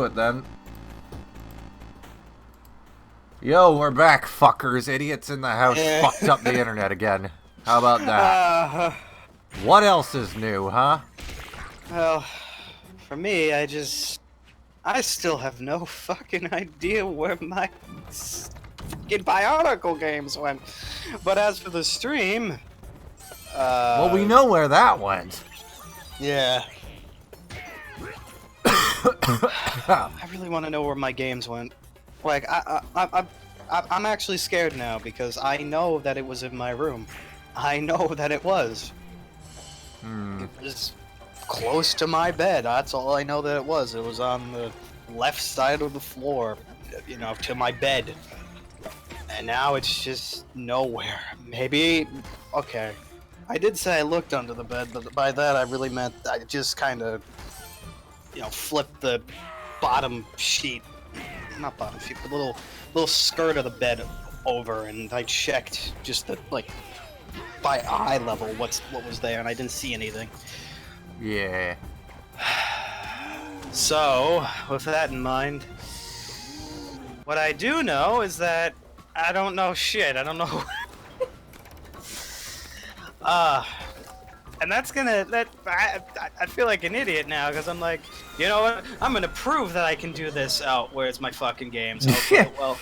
do it then. Yo, we're back, fuckers. Idiots in the house fucked up the internet again. How about that? What else is new, huh? Well, for me, I still have no fucking idea where my fucking Bionicle games went. But as for the stream, well, we know where that went. Yeah. I really want to know where my games went. Like, I'm actually scared now because I know that it was in my room. I know that it was. It was close to my bed. That's all I know that it was. It was on the left side of the floor, you know, to my bed. And now it's just nowhere. Maybe, okay. I did say I looked under the bed, but by that I really meant I just kind of, you know, flipped the bottom sheet. Not bottom sheet, but little skirt of the bed over, and I checked just the, like, by eye level what was there, and I didn't see anything. Yeah. So, with that in mind, what I do know is that I don't know shit. I don't know. And that's gonna, I feel like an idiot now, because I'm like, you know what, I'm gonna prove that I can do this. Oh, where's my fucking games? Okay, well.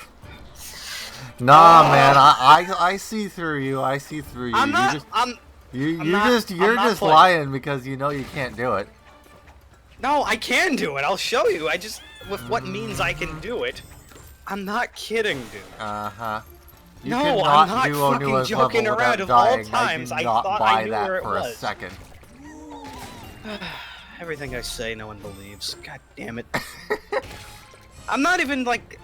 Nah, man, I see through you. I see through you. You're just lying because you know you can't do it. No, I can do it. I'll show you. I just, with what means I can do it. I'm not kidding, dude. Uh-huh. You no, I'm not fucking joking around. Of all times, I thought I knew where it was. A second. Everything I say, no one believes. God damn it. I'm not even like...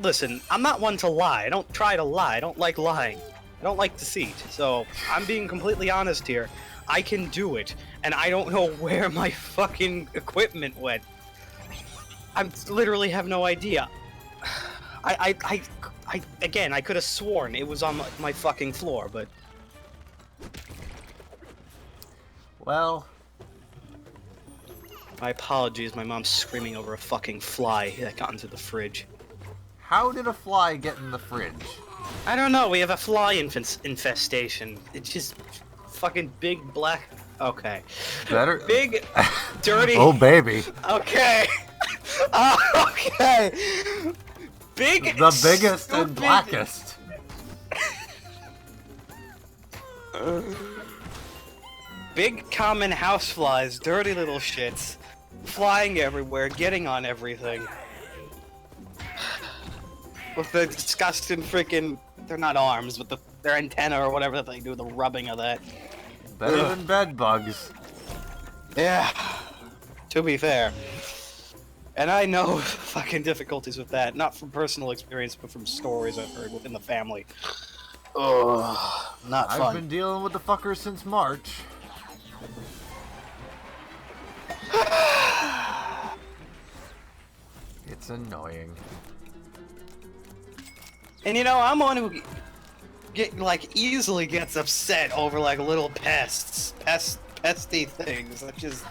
listen, I'm not one to lie. I don't try to lie. I don't like lying. I don't like deceit. So, I'm being completely honest here. I can do it, and I don't know where my fucking equipment went. I literally have no idea. Again, I could have sworn it was on my fucking floor, but... Well... My apologies, my mom's screaming over a fucking fly that got into the fridge. How did a fly get in the fridge? I don't know, we have a fly infestation. It's just fucking big black... Okay. Better... Big, dirty... Oh, baby. Okay. Okay. Big, the biggest and blackest. Big common houseflies, dirty little shits, flying everywhere, getting on everything. With the disgusting freaking, they're not arms, but their antenna or whatever they do, the rubbing of that. Better than bed bugs. Yeah, to be fair. And I know fucking difficulties with that, not from personal experience, but from stories I've heard within the family. Ugh, not fun. I've been dealing with the fuckers since March. It's annoying. And you know, I'm one who easily gets upset over like little pesty things that just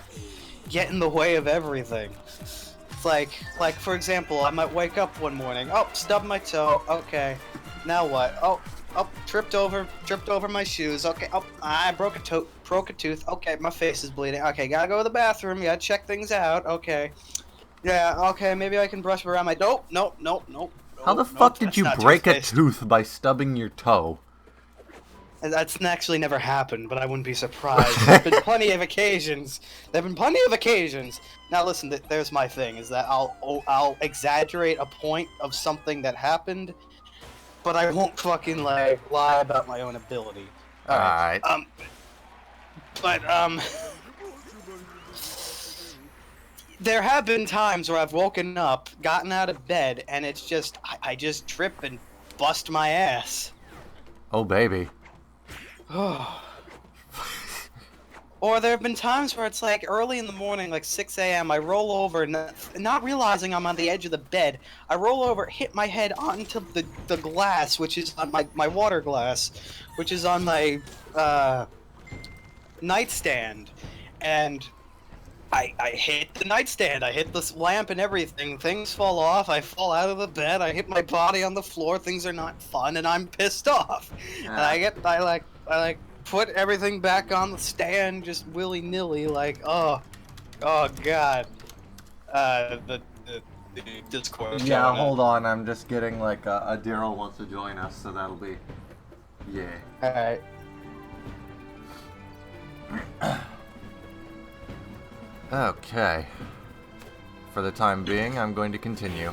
get in the way of everything. Like for example, I might wake up one morning, oh, stubbed my toe, okay, now what? Oh, tripped over my shoes, okay, oh, I broke a tooth, okay, my face is bleeding, okay, gotta go to the bathroom, gotta check things out, okay, yeah, okay, maybe I can brush around my, nope. How the fuck did you break a tooth by stubbing your toe? That's actually never happened, but I wouldn't be surprised. There've been plenty of occasions. Now listen, there's my thing, is that I'll exaggerate a point of something that happened, but I won't fucking lie about my own ability. Alright. There have been times where I've woken up, gotten out of bed, and it's just, I just trip and bust my ass. Oh, baby. Or there have been times where it's like early in the morning, like 6 a.m., I roll over, not realizing I'm on the edge of the bed. I roll over, hit my head onto the glass, which is on my water glass, which is on my nightstand, and I hit the nightstand, I hit this lamp and everything, things fall off, I fall out of the bed, I hit my body on the floor, things are not fun, and I'm pissed off. And I like put everything back on the stand just willy-nilly, like, oh god. The Discord. Yeah, hold on, I'm just getting like a Darryl wants to join us, so that'll be... Yeah. Alright. Okay. For the time being, I'm going to continue.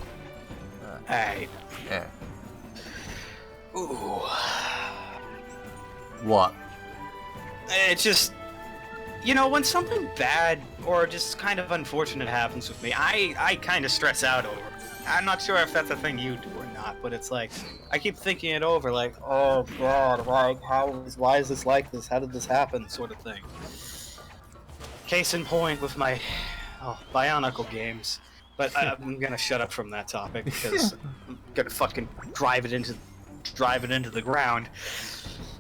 Alright. Yeah. Ooh. What? It's just... You know, when something bad or just kind of unfortunate happens with me, I kind of stress out over it. I'm not sure if that's a thing you do or not, but it's like, I keep thinking it over, like, oh god, like, why is this like this? How did this happen? Sort of thing. Case in point with my Bionicle games. But I'm gonna shut up from that topic because I'm gonna fucking drive it into the ground,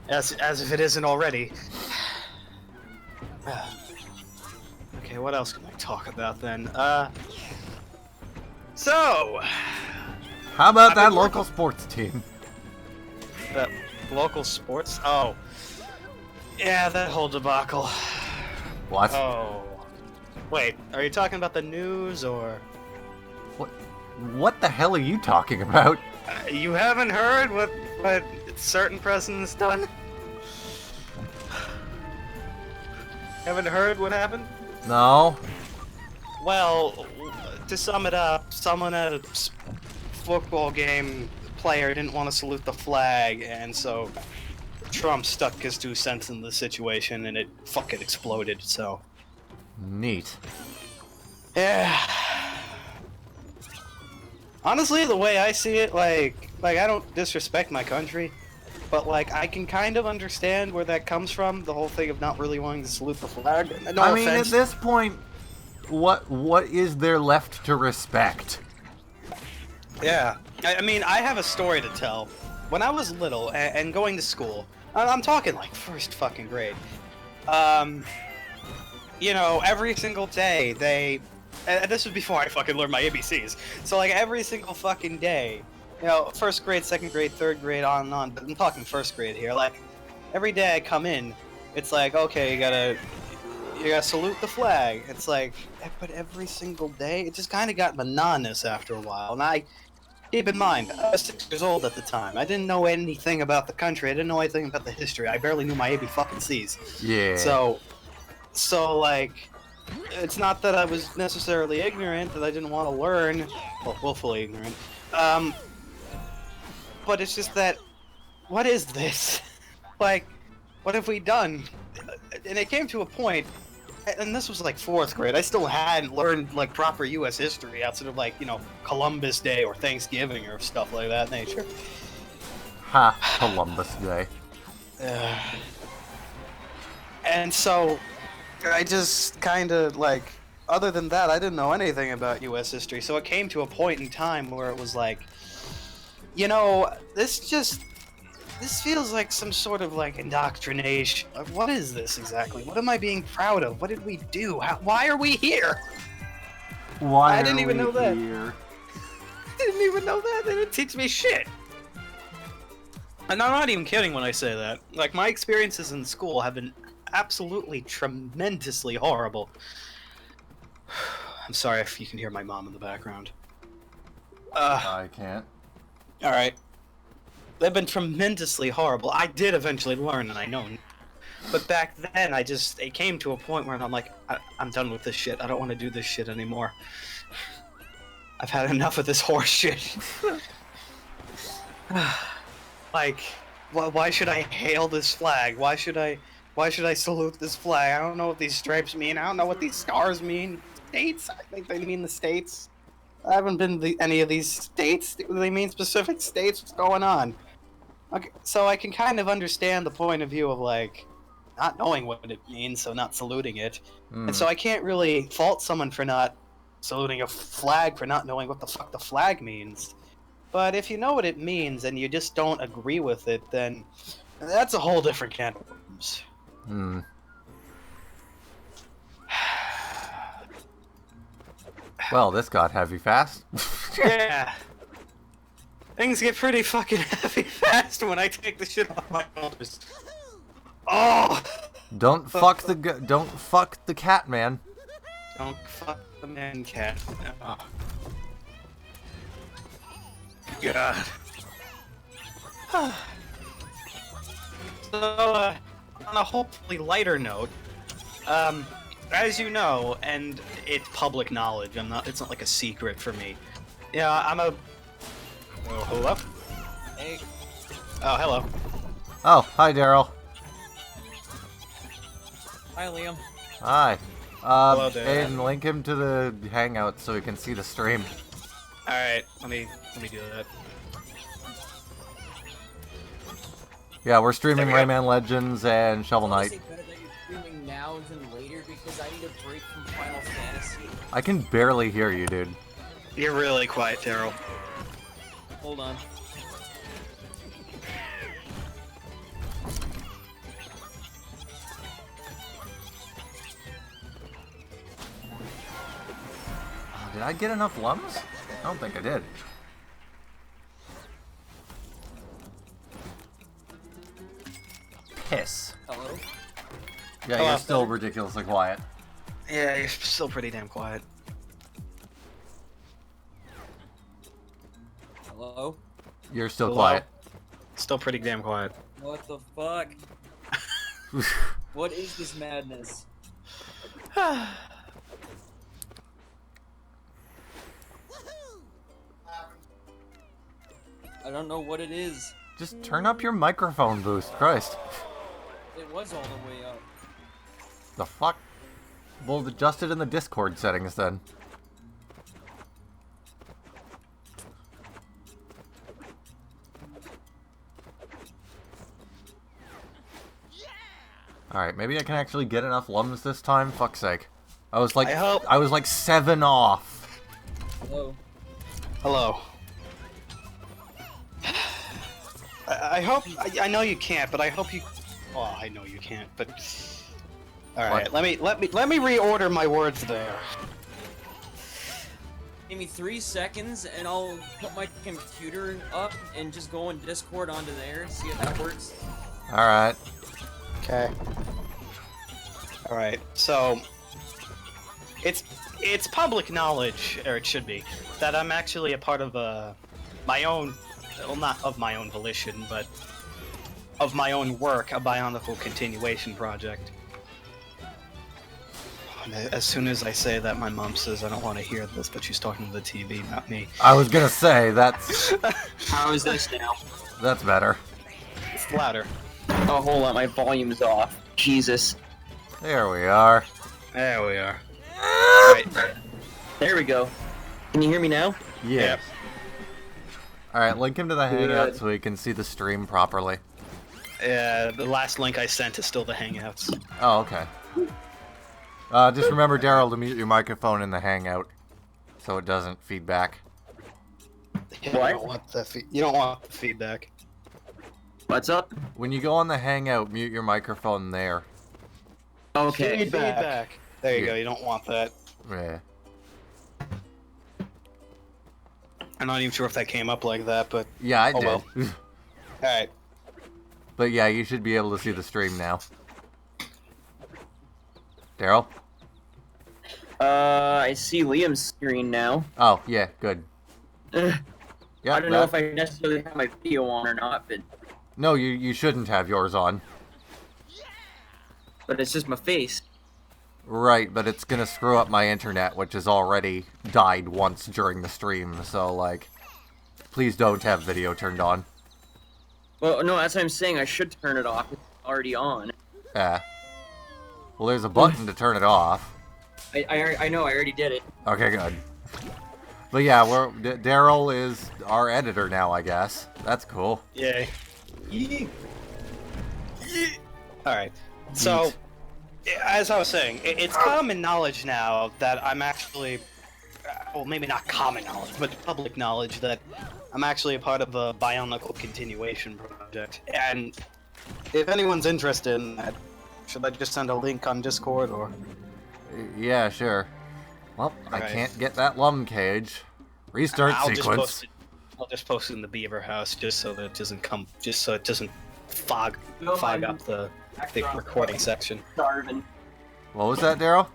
as if it isn't already. Okay, what else can I talk about then? So... How about that local sports team? That local sports? Oh. Yeah, that whole debacle. What? Oh. Wait, are you talking about the news, or...? What the hell are you talking about? You haven't heard what certain president's done? Haven't heard what happened? No. Well, to sum it up, someone at a football game player didn't want to salute the flag, and so Trump stuck his 2 cents in the situation, and it fucking exploded, so... Neat. Yeah. Honestly, the way I see it, like I don't disrespect my country, but, like, I can kind of understand where that comes from, the whole thing of not really wanting to salute the flag. No I mean, offense. at this point, what is there left to respect? Yeah. I mean, I have a story to tell. When I was little and going to school, I'm talking, like, first fucking grade, you know, every single day, this was before I fucking learned my ABCs, so, like, every single fucking day, you know, first grade, second grade, third grade, on and on, but I'm talking first grade here, like, every day I come in, it's like, okay, you gotta salute the flag. It's like, but every single day, it just kind of got monotonous after a while, and I, keep in mind, I was 6 years old at the time, I didn't know anything about the country, I didn't know anything about the history, I barely knew my AB fucking C's. Yeah. So, like, it's not that I was necessarily ignorant, that I didn't want to learn, well, willfully ignorant, but it's just that, what is this? Like, what have we done? And it came to a point, and this was like 4th grade, I still hadn't learned, like, proper US history outside of, like, you know, Columbus Day or Thanksgiving or stuff like that nature. Ha, Columbus Day. And so, I just kind of, like, other than that, I didn't know anything about US history, so it came to a point in time where it was like, you know, this feels like some sort of, like, indoctrination. What is this exactly? What am I being proud of? What did we do? Why are we here? Why I didn't even know that. Here? I didn't even know that. They didn't teach me shit. And I'm not even kidding when I say that. Like, my experiences in school have been absolutely tremendously horrible. I'm sorry if you can hear my mom in the background. I can't. Alright. They've been tremendously horrible. I did eventually learn, and I know. But back then, it came to a point where I'm like, I'm done with this shit. I don't want to do this shit anymore. I've had enough of this horse shit. Like, why should I hail this flag? Why should I salute this flag? I don't know what these stripes mean. I don't know what these stars mean. States? I think they mean the states. I haven't been to any of these states. Do they mean specific states? What's going on? Okay, so I can kind of understand the point of view of, like, not knowing what it means, so not saluting it. And so I can't really fault someone for not saluting a flag, for not knowing what the fuck the flag means. But if you know what it means and you just don't agree with it, then that's a whole different can of worms. Well, this got heavy fast. Yeah. Things get pretty fucking heavy fast when I take the shit off my shoulders. Oh! Don't fuck the cat, man. Don't fuck the man cat. Oh. God. So, on a hopefully lighter note, as you know, and it's public knowledge, it's not like a secret for me. Yeah, I'm a... Oh, hello? Hey. Oh, hello. Oh, hi, Darryl. Hi, Liam. Hi. Hello, Darryl. Aidan, link him to the Hangout so he can see the stream. Alright, let me do that. Yeah, we're streaming There we go. Rayman Legends and Shovel Knight. Is it better that you're streaming now than later because I need a break from Final Fantasy? I can barely hear you, dude. You're really quiet, Darryl. Hold on. Did I get enough lums? I don't think I did. Piss. Hello? Yeah, Hello. you're still ridiculously quiet. Yeah, you're still pretty damn quiet. Hello? You're still Hello? quiet. Still pretty damn quiet. What the fuck? What is this madness? I don't know what it is. Just turn up your microphone boost, Christ. It was all the way up. The fuck? We'll adjust it in the Discord settings then. Alright, maybe I can actually get enough lums this time? Fuck's sake. I was like, I hope. I was like 7 off. Hello? Hello. I hope. I know you can't, but I hope you. Oh, I know you can't, but. All right, What? let me reorder my words there. Give me 3 seconds and I'll put my computer up and just go on Discord onto there, see if that works. Alright. Okay. All right. So. It's public knowledge, or it should be, that I'm actually a part of my own. Well, not of my own volition, but of my own work, a Bionicle continuation project. And as soon as I say that, my mom says I don't want to hear this, but she's talking to the TV, not me. I was gonna say, that's How is this now? that's better. It's louder. Oh, hold on, my volume's off. Jesus. There we are. There we are. Alright. There we go. Can you hear me now? Yeah. Alright, link him to the Hangout Good. so he can see the stream properly. Yeah, the last link I sent is still the Hangouts. Oh, okay. Just remember, Darryl, to mute your microphone in the Hangout so it doesn't feedback. Yeah, What? You don't want the you don't want the feedback. What's up? When you go on the Hangout, mute your microphone there. Okay. Feedback. There you Yeah. go. You don't want that. Yeah. I'm not even sure if that came up like that, but Yeah, I Oh, did. well. alright. But yeah, you should be able to see the stream now. Darryl? I see Liam's screen now. Oh, yeah, good. Ugh, Yeah, I don't know if I necessarily have my video on or not, No, you shouldn't have yours on. but it's just my face. Right, but it's gonna screw up my internet, which has already died once during the stream, so, like, please don't have video turned on. Well, no, that's what I'm saying. I should turn it off. It's already on. Yeah. Well, there's a button to turn it off. I know. I already did it. Okay, good. But yeah, Darryl is our editor now, I guess. That's cool. Yay. Alright. So, as I was saying, it's common knowledge now that I'm actually, well, maybe not common knowledge, but public knowledge that I'm actually a part of a Bionicle continuation project. And if anyone's interested in that, should I just send a link on Discord or? Yeah, sure. Well, I Right. can't get that lum cage. Restart sequence. I'll just post it in the Beaver house just so that it doesn't fog up the recording section. Starving. What was that, Darryl?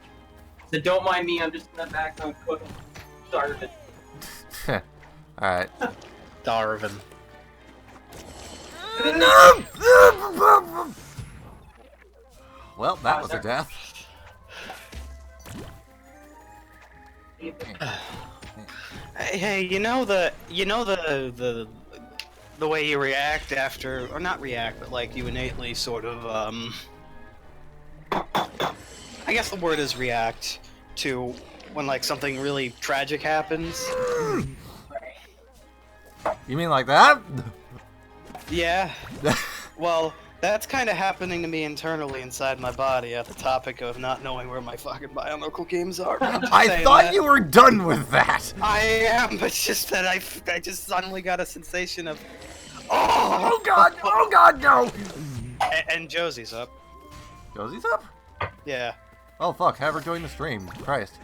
So don't mind me, I'm just in the background cooking. Starving. Alright. Darwin. Well, that was a death. Hey, you know the way you react after, or not react, but like you innately sort of I guess the word is react to when like something really tragic happens. You mean like that? Yeah. Well, that's kind of happening to me internally inside my body at the topic of not knowing where my fucking Bionicle games are. I thought you were done with that. I am, but it's just that I just suddenly got a sensation of, Oh God, no. and Josie's up. Josie's up? Yeah. Oh fuck, have her join the stream. Christ.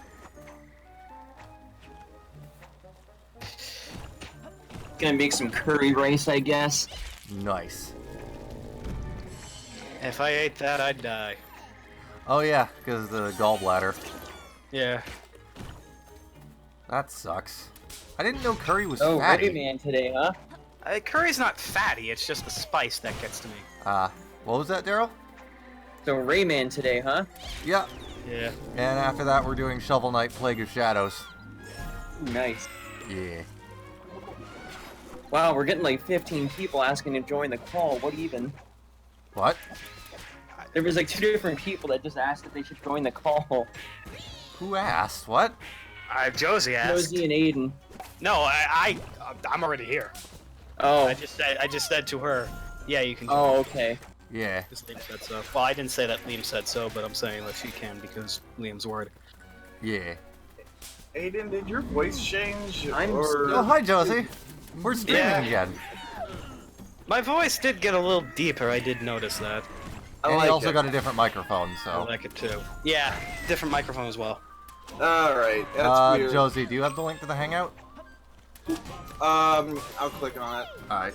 Gonna make some curry rice, I guess. Nice. If I ate that, I'd die. Oh yeah, because the gallbladder. Yeah. That sucks. I didn't know curry was Oh, fatty. Rayman today, huh? Curry's not fatty, it's just the spice that gets to me. What was that, Darryl? So Rayman today, huh? Yeah. Yeah. And after that, we're doing Shovel Knight Plague of Shadows. Ooh, nice. Yeah. Wow, we're getting like 15 people asking to join the call. What even? What? There was like 2 different people that just asked if they should join the call. Who asked? What? Josie asked. Josie and Aidan. No, I'm already here. Oh. I just said to her, yeah, you can join. Oh, okay. Yeah. Because Liam said so. Well, I didn't say that Liam said so, but I'm saying that she can because Liam's word. Yeah. Aidan, did your voice change? Oh, hi, Josie. We're streaming Yeah. again. My voice did get a little deeper, I did notice that. And like he also it. got a different microphone, I so. like it too. Yeah, different microphone as well. Alright, that's weird. Josie, do you have the link to the Hangout? I'll click on it. Alright.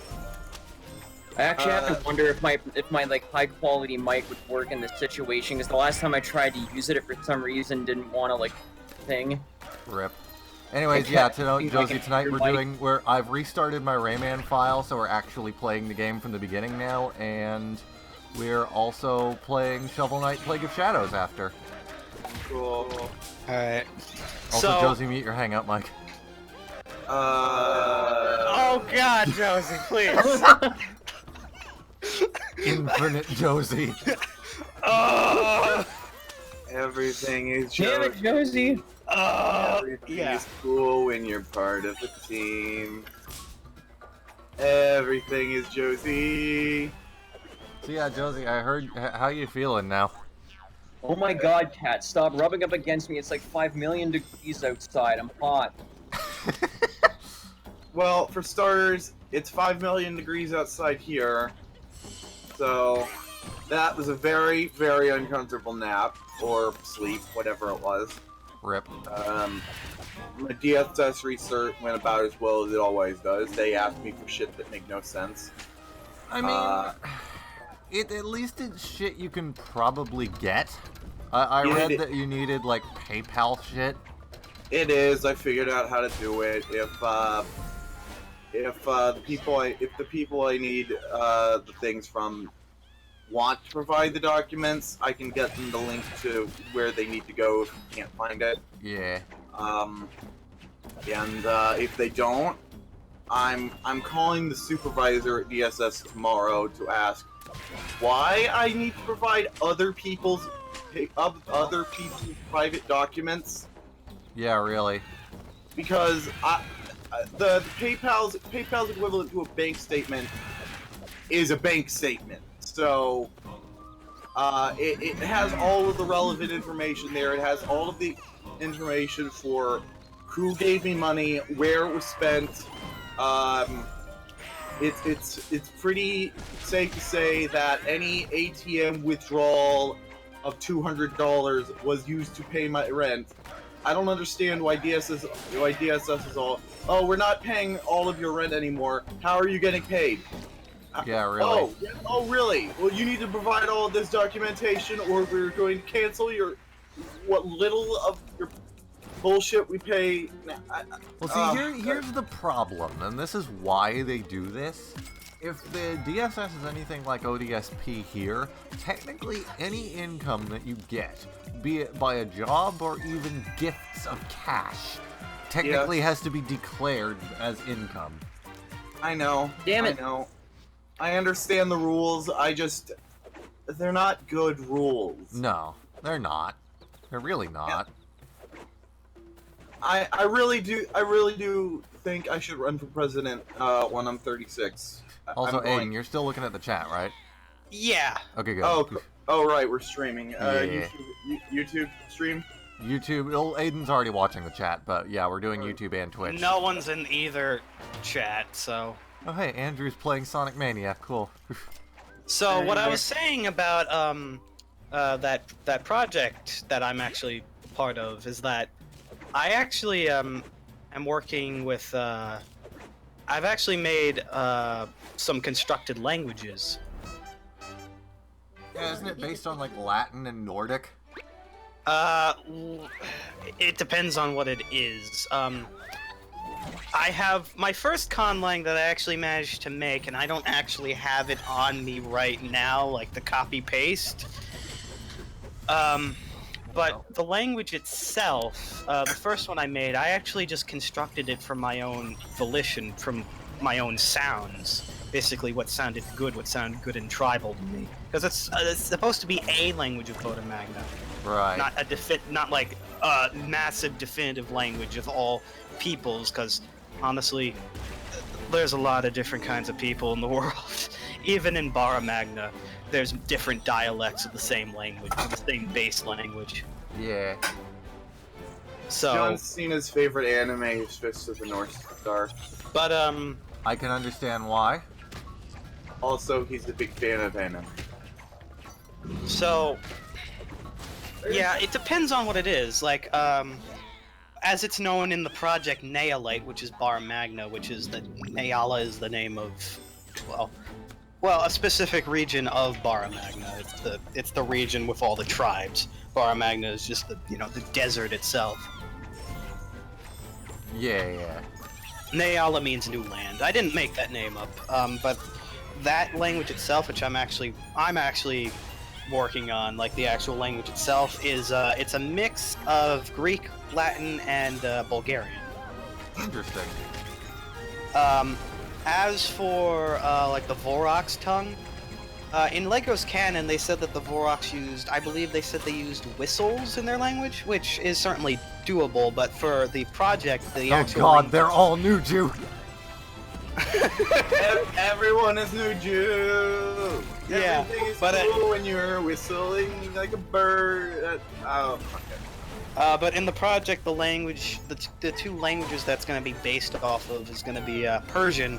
I actually have to wonder if my like high quality mic would work in this situation, because the last time I tried to use it, for some reason didn't want to like thing. Rip. Anyways, Okay. yeah, You Josie, can tonight hear we're Mike. doing, I've restarted my Rayman file, so we're actually playing the game from the beginning now, and we're also playing Shovel Knight Plague of Shadows after. Cool. Alright. Also, So- Josie, mute your Hangout mic. Oh god, Josie, please. Infinite Josie. Everything is Damn it, Josie! Everything is cool when you're part of the team. Everything is Josie. So yeah, Josie, I heard, how you feeling now? Oh my god, cat, stop rubbing up against me. It's like 5 million degrees outside. I'm hot. Well, for starters, it's 5 million degrees outside here. So, that was a very, very uncomfortable nap. Or sleep, whatever it was. Rip. My DSS research went about as well as it always does. They asked me for shit that make no sense. I mean, at least it's shit you can probably get. I Yeah, read it- that you needed, like, PayPal shit. It is. I figured out how to do it. If the people I need the things from want to provide the documents, I can get them the link to where they need to go if you can't find it. Yeah. And if they don't, I'm calling the supervisor at DSS tomorrow to ask why I need to provide other people's private documents. Yeah, really. Because the PayPal's equivalent to a bank statement is a bank statement. So it has all of the relevant information there. It has all of the information for who gave me money, where it was spent. It's pretty safe to say that any ATM withdrawal of $200 was used to pay my rent. I don't understand why DSS is all. Oh, we're not paying all of your rent anymore. How are you getting paid? Yeah, really. Oh, really? Well, you need to provide all of this documentation, or we're going to cancel what little of your bullshit we pay. Well, see, here's the problem, and this is why they do this. If the DSS is anything like ODSP here, technically any income that you get, be it by a job or even gifts of cash, technically has to be declared as income. I know. Damn it. I know. I understand the rules. They're not good rules. No, they're not. They're really not. I really do think I should run for president when I'm 36. Also, Aidan, you're still looking at the chat, right? Yeah. Okay, good. Oh, right, we're streaming. Yeah. YouTube stream? YouTube, well, Aidan's already watching the chat, but yeah, we're doing YouTube and Twitch. No one's in either chat, so... Oh, hey, Andrew's playing Sonic Mania. Cool. So what I was saying about that project that I'm actually part of is that I actually am working with I've actually made some constructed languages. Yeah, isn't it based on like Latin and Nordic? It depends on what it is. I have my first conlang that I actually managed to make, and I don't actually have it on me right now, like the copy-paste. But the language itself, the first one I made, I actually just constructed it from my own volition, from my own sounds. Basically, what sounded good in tribal to me. Because it's supposed to be a language of Voda Magna. Right. Not like a massive definitive language of all peoples, because honestly, there's a lot of different kinds of people in the world. Even in Bara Magna, there's different dialects of the same language, the same base language. Yeah. So John Cena's favorite anime is Fist of the North Star. But I can understand why. Also, he's a big fan of anime. So yeah, it depends on what it is. Like as it's known in the project Neolite, which is Bara Magna, which is Neala is the name of well, a specific region of Bara Magna. It's the region with all the tribes. Bara Magna is just the desert itself. Yeah. Neala means new land. I didn't make that name up, but that language itself, which I'm actually working on, like the actual language itself, is it's a mix of Greek, Latin, and Bulgarian. Interesting. As for like the Vorok's tongue, in Lego's canon, they said that the Voroks used, I believe they said they used whistles in their language, which is certainly doable. But for the project, the actual language... they're all new Jew. Everyone is new Jew. Yeah, Everything is but cool when you're whistling like a bird. Okay. But in the project, the language, the two languages that's going to be based off of is going to be Persian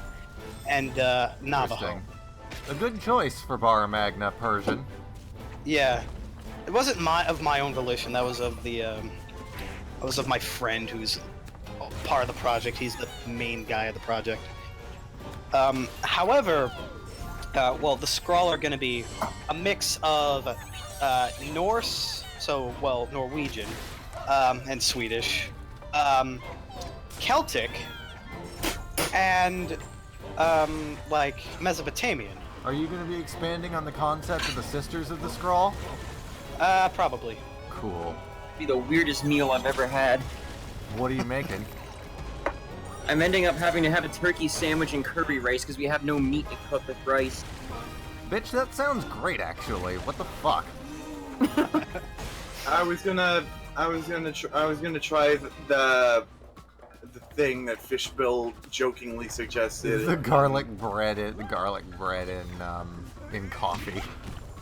and Navajo. A good choice for Bara Magna, Persian. Yeah, it wasn't of my own volition. That was of the of my friend who's part of the project. He's the main guy of the project. However, well, the Skrull are going to be a mix of Norse, Norwegian, and Swedish, Celtic, and like Mesopotamian. Are you going to be expanding on the concept of the Sisters of the Skrull? Probably. Cool. Be the weirdest meal I've ever had. What are you making? I'm ending up having to have a turkey sandwich and curry rice because we have no meat to cook with rice. Bitch, that sounds great, actually. What the fuck? I was gonna try the thing that Fishbill jokingly suggested. The garlic bread in coffee.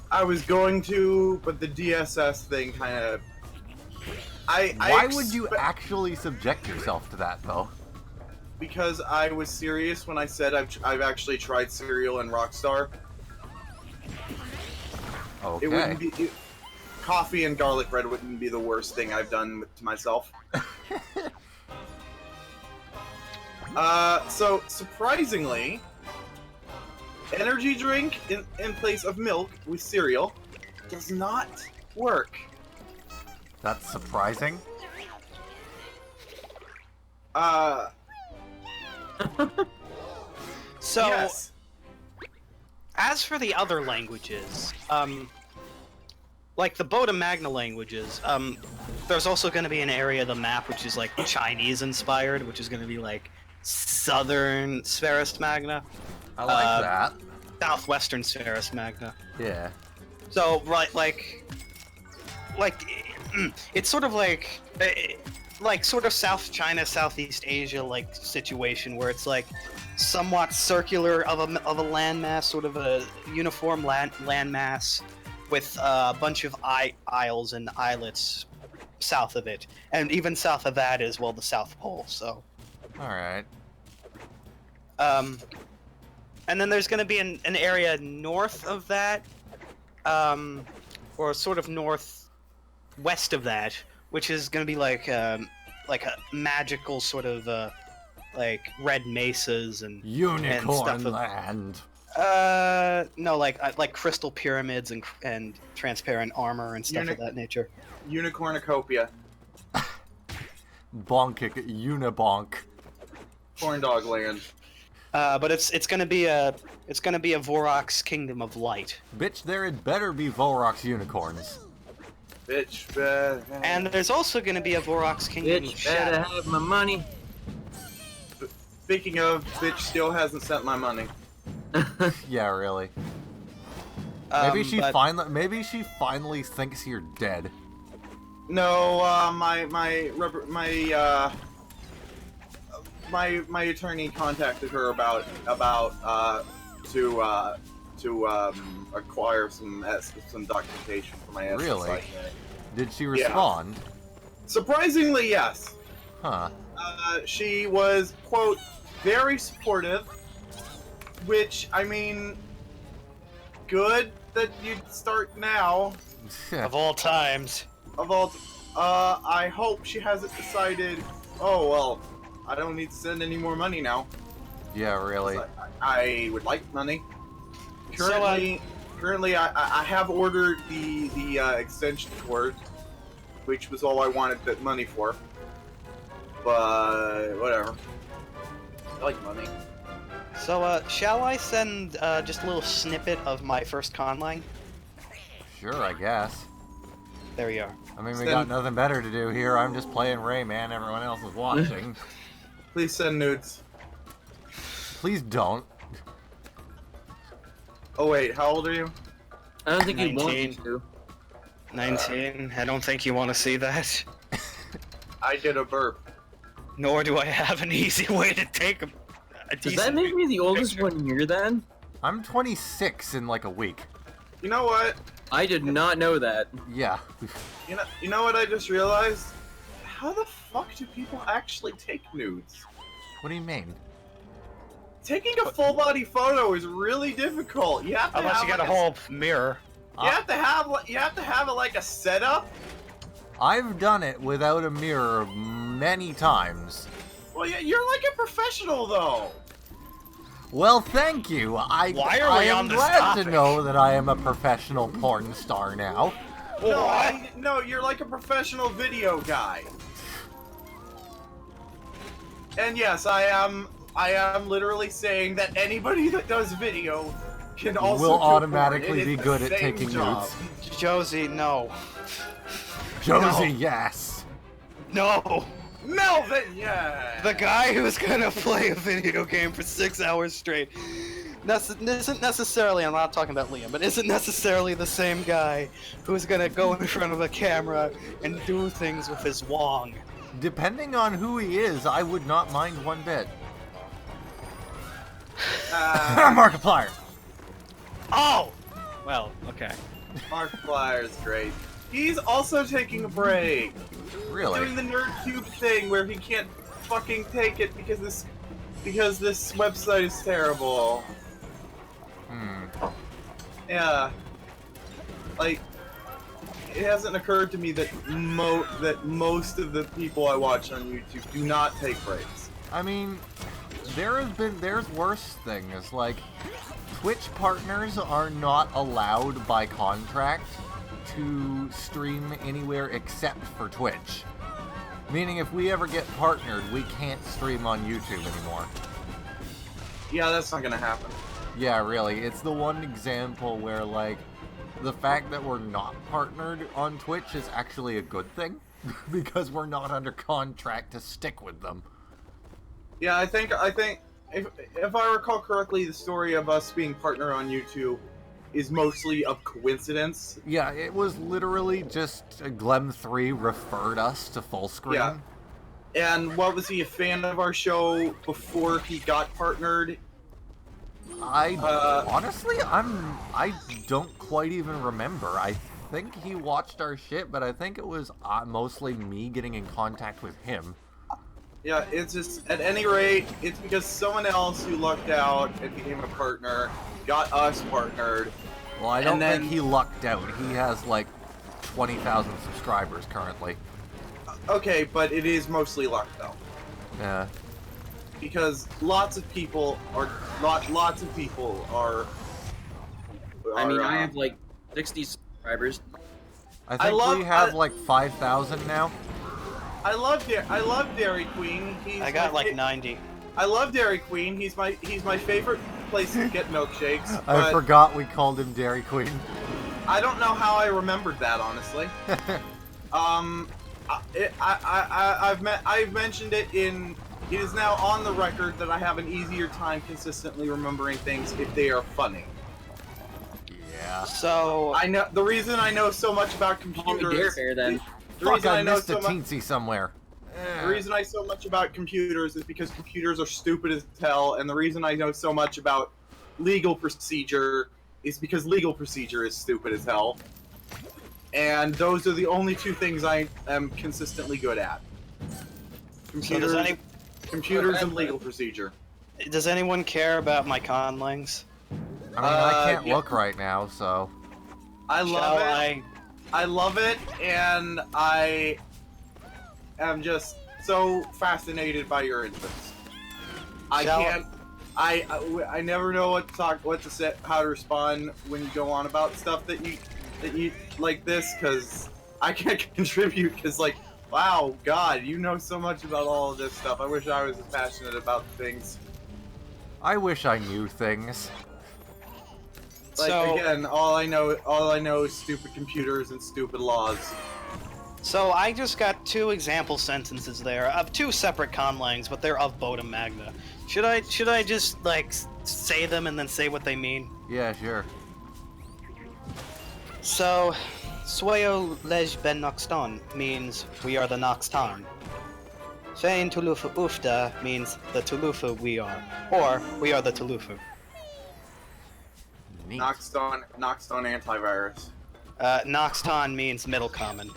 I was going to, but the DSS thing kind of. Why would you actually subject yourself to that, though? Because I was serious when I said I've actually tried cereal and Rockstar. Okay. It wouldn't be. coffee and garlic bread wouldn't be the worst thing I've done to myself. So surprisingly, energy drink in place of milk with cereal does not work. That's surprising. So, Yes. as for the other languages, like the Boda Magna languages, there's also going to be an area of the map which is like Chinese inspired, which is going to be like Southern Spherist Magna, I like that. Southwestern Spherist Magna. Yeah. So, right, like, it's sort of like sort of South China, Southeast Asia like situation where it's like somewhat circular of a landmass, sort of a uniform landmass with a bunch of isles and islets south of it, and even south of that is, well, the South Pole. So, All right. and then there's going to be an area north of that, or sort of northwest of that, which is going to be like a magical sort of like red mesas and Unicorn stuff of, Land. no, like crystal pyramids and transparent armor and stuff of that nature. Unicornucopia. Bonk Unibonk. Corn dog land. But it's gonna be a Vorok's Kingdom of Light. Bitch, there had better be Volrox unicorns. Bitch. And there's also gonna be a Vorok's Kingdom of Bitch, better Shadow. have my money. Speaking of, bitch still hasn't sent my money. Yeah, really. Maybe she but- finally thinks you're dead. No, my attorney contacted her about to acquire some documentation for my SSI. Really? Did she respond? Surprisingly, yes. Huh. She was, quote, very supportive, which, I mean, good that you'd start now. Of all times. I hope she hasn't decided, oh, well, I don't need to send any more money now. Yeah, really. I would like money. Currently, I have ordered the extension cord, which was all I wanted that money for. But whatever. I like money. So, shall I send just a little snippet of my first con line? Sure, I guess. There we are. I mean, we got nothing better to do here. I'm just playing Rayman. Everyone else is watching. Please send nudes. Please don't. Oh wait, how old are you? I don't think you'd want me 19. to. 19. I don't think you want to see that. I did a burp. Nor do I have an easy way to take a Does that make me the oldest one here then? I'm 26 in like a week. You know what? I did not know that. Yeah. You know what I just realized? How the fuck do people actually take nudes? What do you mean? Taking a full body photo is really difficult. You have to Unless have you got like a whole mirror. You have to have like a setup. I've done it without a mirror many times. Well, yeah, you're like a professional though. Well, thank you. Why are I we am on this glad topic? to know that I am a professional porn star now. No, you're like a professional video guy. And yes, I am literally saying that anybody that does video can also will do porn. automatically It be is the good at same taking job. nudes. Josie, no. Josie, No. yes. No! Melvin, yeah. The guy who's gonna play a video game for 6 hours straight isn't necessarily, I'm not talking about Liam, but isn't necessarily the same guy who's gonna go in front of a camera and do things with his wong. Depending on who he is, I would not mind one bit. Markiplier. Oh! Well, okay. Markiplier is great. He's also taking a break. Really? Doing the NerdCube thing where he can't fucking take it because this website is terrible. Yeah. Like occurred to me that most of the people I watch on YouTube do not take breaks. I mean, there's worse things, like, Twitch partners are not allowed by contract to stream anywhere except for Twitch. Meaning if we ever get partnered, we can't stream on YouTube anymore. Yeah, that's not gonna happen. Yeah, really. It's the one example where, like, the fact that we're not partnered on Twitch is actually a good thing, because we're not under contract to stick with them. Yeah, I think if I recall correctly, the story of us being partner on YouTube is mostly of coincidence. Yeah, it was literally just Glem3 referred us to Fullscreen. Yeah. And what was he, a fan of our show before he got partnered? Honestly, I don't quite even remember. I think he watched our shit, but I think it was mostly me getting in contact with him. Yeah, it's just, at any rate, it's because someone else who lucked out and became a partner got us partnered. Well, I don't think he lucked out. He has, like, 20,000 subscribers currently. Okay, but it is mostly luck, though. Yeah. Because lots of people are. I mean, I have like 60 subscribers. I think we have like 5,000 now. I love Dairy Queen. I got like 90. I love Dairy Queen. He's my favorite place to get milkshakes. I forgot we called him Dairy Queen. I don't know how I remembered that, honestly. I've mentioned it in. It is now on the record that I have an easier time consistently remembering things if they are funny. Yeah. So I know the reason I know so much about computers. Then. Fuck, I missed a teensy somewhere. The reason I know so much about computers is because computers are stupid as hell, and the reason I know so much about legal procedure is because legal procedure is stupid as hell. And those are the only two things I am consistently good at. Computers and legal procedure. Does anyone care about my conlings? I mean, I can't look right now, so. I love it. I love it, and I am just so fascinated by your interest. I never know what to say, how to respond when you go on about stuff that you like this, because I can't contribute, because like, wow, God, you know so much about all of this stuff. I wish I was as passionate about things. I wish I knew things. Like, again, all I know is stupid computers and stupid laws. So I just got 2 example sentences there of 2 separate conlangs, but they're of Bodum Magna. Should I just like say them and then say what they mean? Yeah, sure. So, Sweo Lej Ben Noxton means we are the Noxton. Fein Tulufu Ufta means the Tulufu we are, or we are the Tulufu. Neat. Noxton antivirus. Noxton means middle common.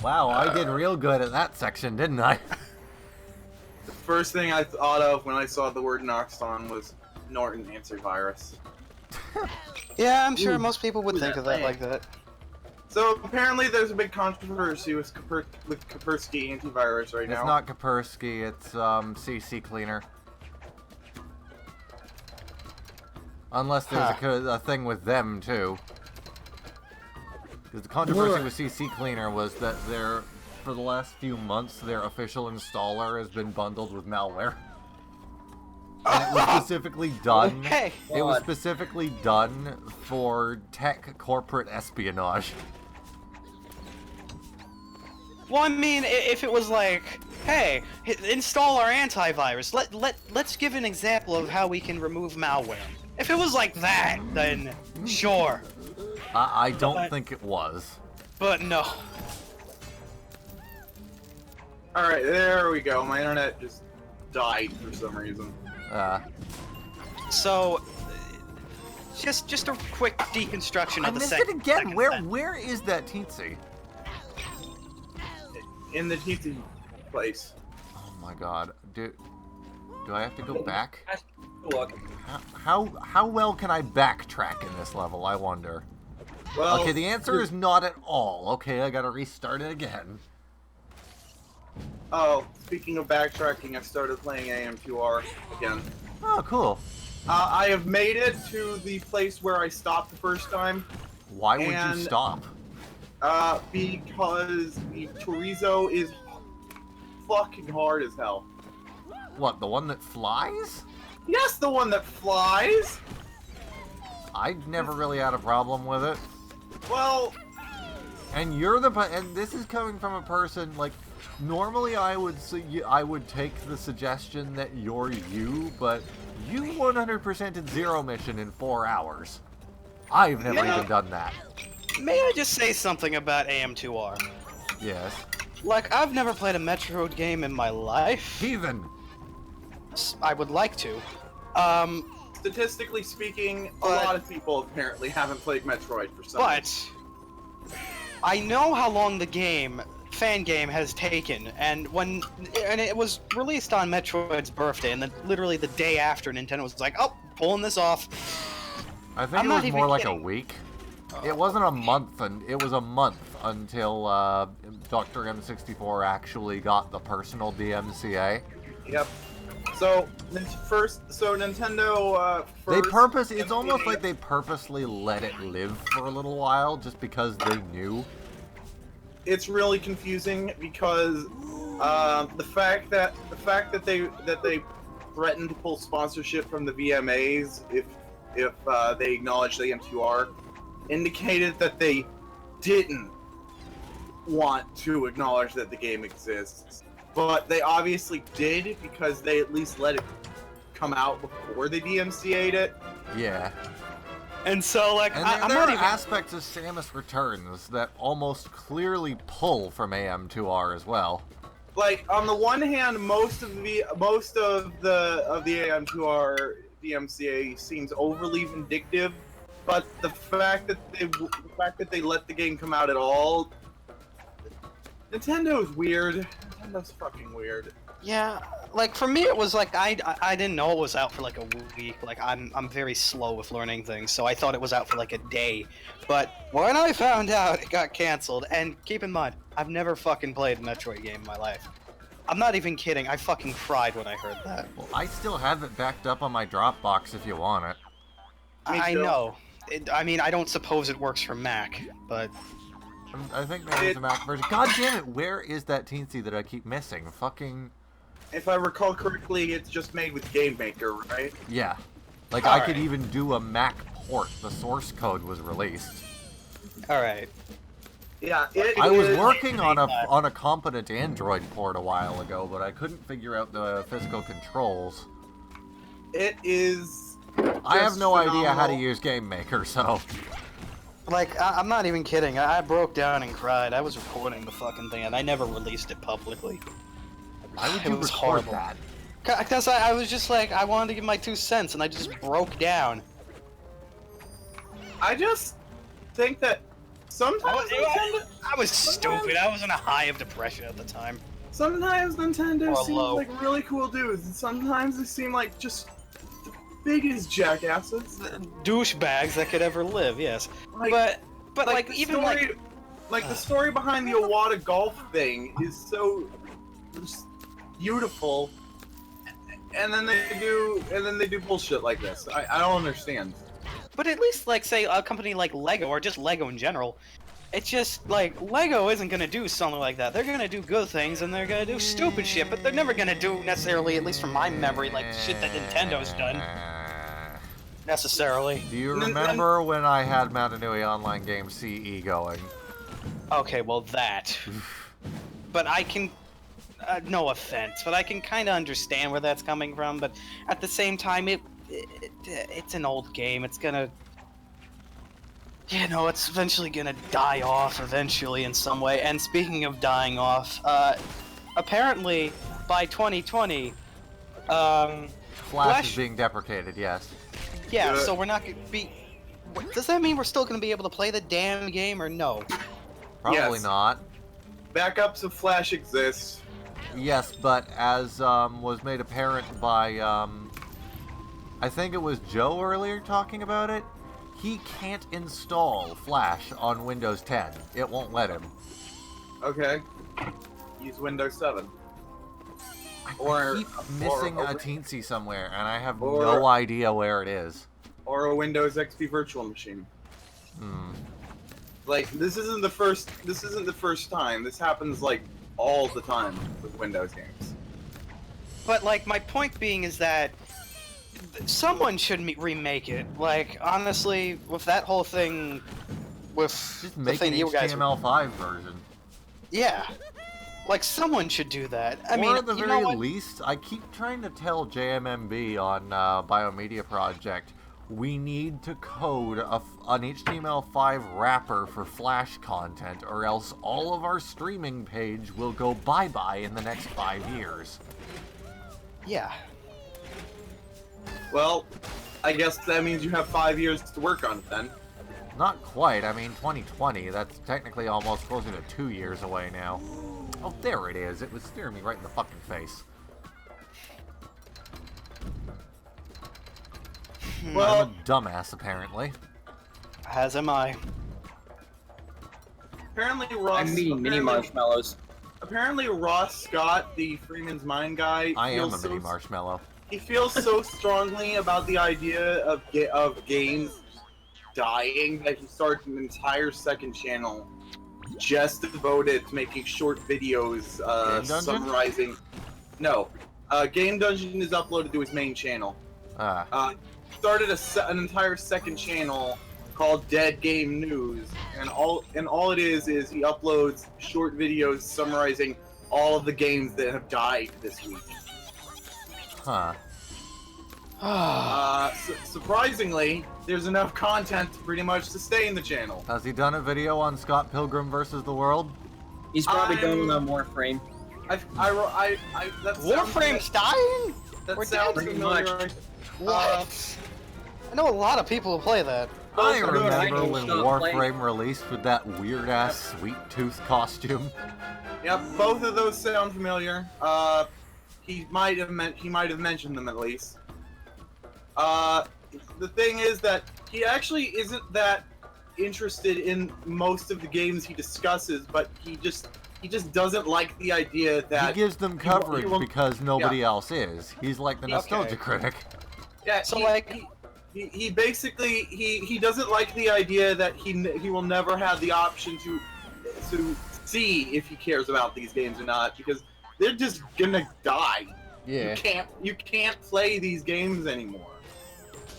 Wow, I did real good at that section, didn't I? The first thing I thought of when I saw the word Noxton was Norton antivirus. Yeah, I'm sure most people would think of that like that. So apparently there's a big controversy with Kaspersky antivirus right now. It's not Kaspersky, it's CC Cleaner. Unless there's a thing with them too. Because the controversy with CC Cleaner was that for the last few months, their official installer has been bundled with malware. And it was specifically done. Hey. It was specifically done for tech corporate espionage. Well, I mean, if it was like, hey, install our antivirus. Let's give an example of how we can remove malware. If it was like that, then sure. I don't think it was. But no. Alright, there we go. My internet just died for some reason. So, just a quick deconstruction I of the missed it second. again. Where is that teensy? In the TT place. Oh my god. Do I have to go back? Look. How well can I backtrack in this level, I wonder? Well, Okay, the answer is not at all. Okay, I gotta restart it again. Oh, speaking of backtracking, I started playing AM2R again. Oh, cool. I have made it to the place where I stopped the first time. Why would you And- stop? Because the chorizo is fucking hard as hell. What, the one that flies? Yes, the one that flies! I never really had a problem with it. Well, And and this is coming from a person, like, normally I would take the suggestion that you're you, but you 100%ed Zero Mission in 4 hours. I've never Yeah. even done that. May I just say something about AM2R? Yes. Like, I've never played a Metroid game in my life. Heathen! I would like to. statistically speaking, a But- lot of people apparently haven't played Metroid for some reason. But I know how long the fan game has taken, and it was released on Metroid's birthday, and then literally the day after, Nintendo was like, "Oh, pulling this off." I think I'm it not was even more like a kidding. week. It wasn't a month, and it was a month until Dr. M64 actually got the personal DMCA. Yep. So Nintendo It's almost like they purposely let it live for a little while just because they knew. It's really confusing because the fact that they threatened to pull sponsorship from the VMAs if they acknowledged the M2R indicated that they didn't want to acknowledge that the game exists. But they obviously did because they at least let it come out before they DMCA'd it. Yeah. And so, like, And I'm there not are even. aspects of Samus Returns that almost clearly pull from AM2R as well. Like on the one hand, most of the AM2R DMCA seems overly vindictive, but the fact that they let the game come out at all, Nintendo's weird. Nintendo's fucking weird. Yeah, like for me, it was like I didn't know it was out for like a week. Like I'm very slow with learning things, so I thought it was out for like a day. But when I found out it got canceled, and keep in mind, I've never fucking played a Metroid game in my life. I'm not even kidding. I fucking cried when I heard that. Well, I still have it backed up on my Dropbox if you want it. Me I too. know. I mean, I don't suppose it works for Mac, but I think maybe it's a Mac version. God damn it, where is that teensy that I keep missing? Fucking... If I recall correctly, it's just made with Game Maker, right? Yeah. Like, I could Alright. even do a Mac port. The source code was released. all right. Yeah, I was is- working on a competent Android port a while ago, but I couldn't figure out the physical controls. It is. I have just no idea how to phenomenal. use Game Maker, so... Like, I'm not even kidding. I broke down and cried. I was recording the fucking thing, and I never released it publicly. Why would It you was record horrible. that? Because I was just like, I wanted to give my 2 cents, and I just broke down. I just think that sometimes Nintendo. I was stupid. I was in a high of depression at the time. Sometimes Nintendo Or seems low. like really cool dudes, and sometimes they seem like just the biggest jackasses. Douchebags that could ever live, yes. Like- but like the even story, like the story behind the Iwata golf thing is so just beautiful, and then they do bullshit like this. I don't understand. but at least like say a company like Lego or just Lego in general, it's just like Lego isn't gonna do something like that. They're gonna do good things and they're gonna do stupid shit, but they're never gonna do necessarily, at least from my memory, like shit that Nintendo's done necessarily. Do you Nin- remember when I had Matanui Online Game CE going? Okay, well that. But I can, no offense, but I can kind of understand where that's coming from. But at the same time, it's an old game. It's gonna, it's eventually gonna die off eventually in some way. And speaking of dying off, apparently by 2020, Flash Flash- is being deprecated, yes. yeah. Good. So we're not gonna be. Does that mean we're still gonna be able to play the damn game or no? Probably Yes. not. Backups of Flash exist. Yes, but as was made apparent by, I think it was Joe earlier talking about it, he can't install Flash on Windows 10. It won't let him. Okay. Use Windows 7. I Or- keep missing or- a teensy somewhere, and I have or- no idea where it is. Or a Windows XP virtual machine. Hmm. Like, this isn't the first time. This happens, like, all the time with Windows games. But like, my point being is that someone should remake it. Like, honestly, with that whole thing, with Just the make thing an you guys, HTML5 version. yeah, like someone should do that. I or mean, at the you very know what? least, I keep trying to tell JMMB on Biomedia Project, we need to code an HTML5 wrapper for Flash content, or else all of our streaming page will go bye-bye in the next 5 years. Yeah. Well, I guess that means you have 5 years to work on it then. Not quite. I mean, 2020, that's technically almost closer to 2 years away now. Oh, there it is. It was staring me right in the fucking face. Well, I'm a dumbass, apparently. As am I. apparently Ross. I'm eating mini marshmallows. Apparently Ross Scott, the Freeman's Mind guy, I am a feels mini so- marshmallow. He feels so strongly about the idea of games dying that he started an entire second channel just devoted to making short videos Game Dungeon? summarizing. No, Game Dungeon is uploaded to his main channel. Ah. Started an entire second channel called Dead Game News, and all it is he uploads short videos summarizing all of the games that have died this week. Huh. Surprisingly, there's enough content pretty much to stay in the channel. Has he done a video on Scott Pilgrim versus the World? He's probably going on Warframe. That sounds Warframe's dying? That We're sounds dead. familiar. What? I know a lot of people who play that. I Both are doing remember it. when Stop Warframe released with that weird-ass Sweet Tooth costume. Yep, both of those sound familiar. He might have mentioned them at least. The thing is that he actually isn't that interested in most of the games he discusses, but he just doesn't like the idea that He gives them coverage will- because nobody else is. He's like the nostalgia critic. Yeah, So, he basically he doesn't like the idea that he will never have the option to see if he cares about these games or not, because they're just gonna die. Yeah. You can't play these games anymore.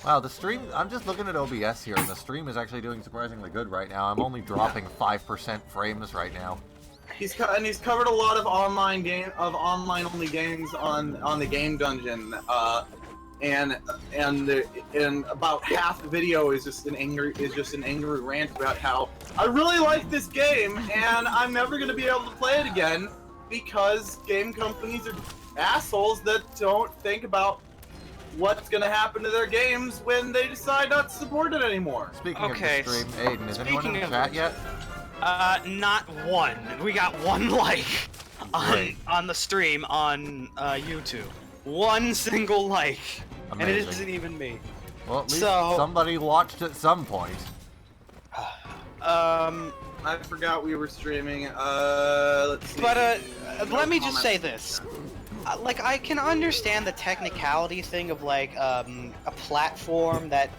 Wow, the stream, I'm just looking at OBS here, and the stream is actually doing surprisingly good right now. I'm only dropping 5% frames right now. He's covered a lot of online only games on the Game Dungeon, and about half the video is just an angry rant about how I really like this game and I'm never gonna be able to play it again because game companies are assholes that don't think about what's gonna happen to their games when they decide not to support it anymore. Speaking Okay, of the stream, Aiden, is anyone in the speaking of- chat yet? Not one. We got one like Great. on the stream on YouTube. One single like. And it Amazing. isn't even me. Well, at least So- somebody watched at some point. I forgot we were streaming. Let's see. But No let me just comments. say this. Like, I can understand the technicality thing of like a platform that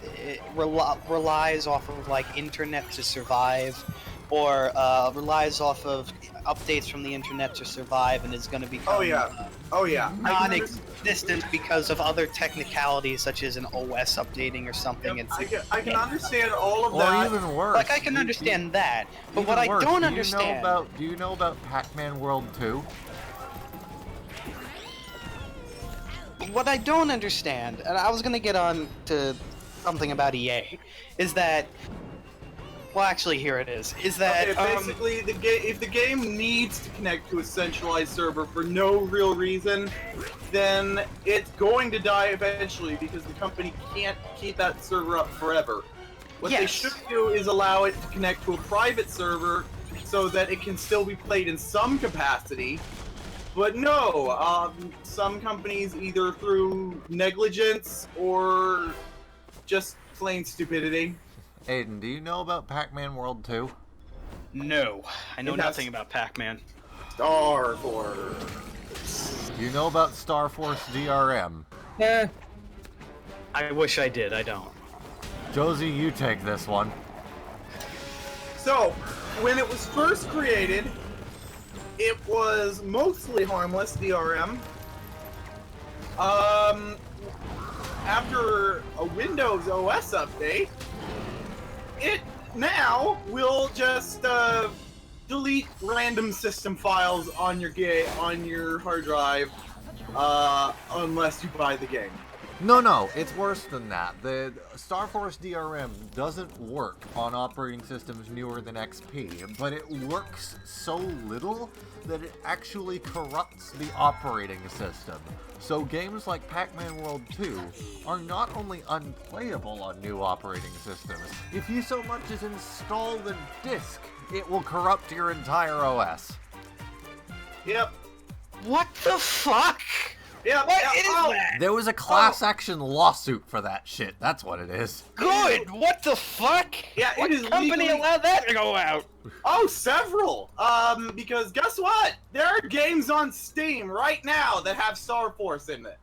relies off of like internet to survive, or relies off of updates from the internet to survive, and is going to become Oh yeah. non-existent because of other technicalities such as an OS updating or something. It's I can understand all of Or that. even worse. like I can understand that, but even what I worse, don't do understand. Do you know about Pac-Man World 2? What I don't understand, and I was gonna get on to something about EA, is that. Well, actually, here it is. Is that Okay, basically, if the game needs to connect to a centralized server for no real reason, then it's going to die eventually because the company can't keep that server up forever. What they Yes. should do is allow it to connect to a private server so that it can still be played in some capacity. But no, some companies, either through negligence or just plain stupidity, Aidan, do you know about Pac-Man World 2? No, I know It has- nothing about Pac-Man. Star Force. Do you know about Star Force DRM? Eh. I wish I did. I don't. Josie, you take this one. So, when it was first created, it was mostly harmless, DRM. After a Windows OS update, it now will just delete random system files on your hard drive, unless you buy the game. No, it's worse than that. The Star Force DRM doesn't work on operating systems newer than XP, but it works so little that it actually corrupts the operating system. So games like Pac-Man World 2 are not only unplayable on new operating systems, if you so much as install the disk, it will corrupt your entire OS. Yep. What the fuck? Yep. What yep. is Oh, that? There was a class action lawsuit for that shit. That's what it is. Good. What the fuck? Yeah, what it is company legally- allowed that to go out? Oh, several. Because guess what? There are games on Steam right now that have Star Force in it.